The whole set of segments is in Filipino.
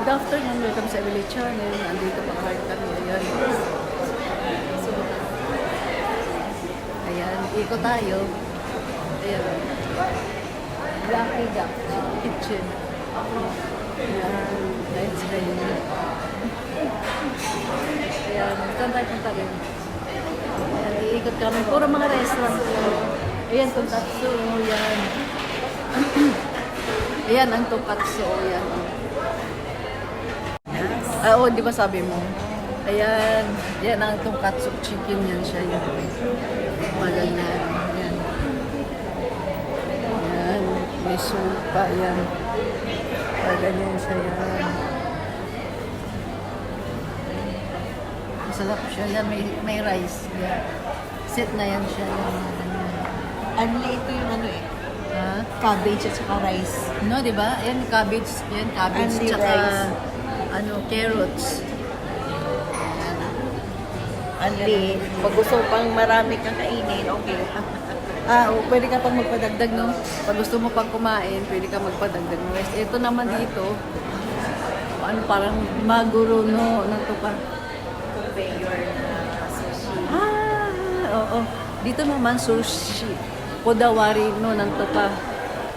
afternoon, welcome sa Emily Channel. Andito pa kami. Ayan. So, ayan, ikot tayo. Ayan. Lucky Duck Kitchen. Ayan. Let's go. Ayan, saan tayo punta rin? Ayan, iikot kami. Puro mga restaurant. Ayan, Tonkatsu. Ayan. Ayan, ang Tonkatsu. Ayan. Oo, di ba sabi mo? Ayan. Yan ang Tonkatsu chicken. Yan siya. Yan. Maganyan. Ayan. Ayan. May supa. Ayan. Maganyan siya. Yan. Masarap siya. Yan. May rice. Yan. Set na yan siya. Only ito yung ano eh. Ha? Cabbage at saka rice. No, di ba? Yan, cabbage. Yan, cabbage. Only Tsaka, rice. carrots. Only, pag gusto pang marami kang kainin, okay. Pwede ka pang magpadagdag, no? Pag gusto mo pang kumain, pwede ka magpadagdag ng rice. Ito naman dito, parang maguro, no? Ito pa. Conveyor na sushi. Oo. Dito naman, sushi. Kodawari, no? Nanto pa.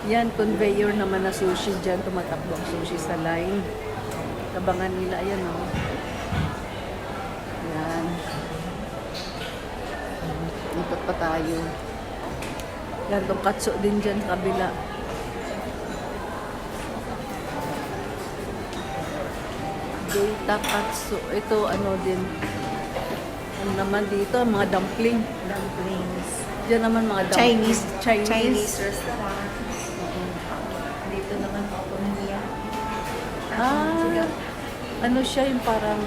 Yan, conveyor naman na sushi dyan. Tumatakbo ang sushi sa line. Tabangan nila, ayan, no? Yan. Ikot pa tayo. Yan, Tonkatsu din dyan sa kabila. Data katsu. Ito, ano din. Ano naman dito, mga dumpling. Dumplings. Diyan naman mga dumpling. Chinese restaurant. Dito naman Okonomiya. Ano siya yung parang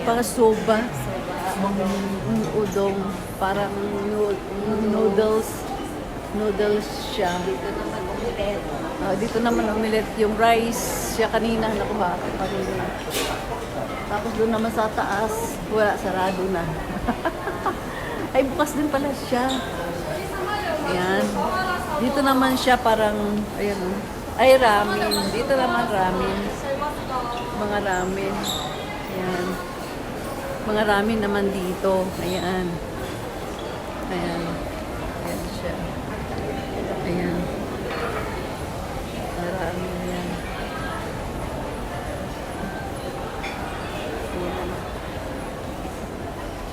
Para soba. Udong. Parang noodles. Noodles siya. Dito naman omelette. Dito naman omelette. Yung rice siya kanina. Nakuha ko kanina. Tapos doon naman sa taas. Wala, sarado na. Ay, bukas din pala siya. Ayan. Dito naman siya parang, ayan o. Ay, ramen. Dito naman ramen. Mga ramen. Ayan. Mga ramen naman dito. Ayan. Ayan. Ayan siya. Ayan. Ramen yan. Ayan.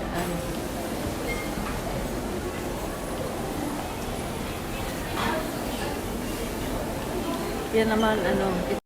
Ayan. Yan naman, ano,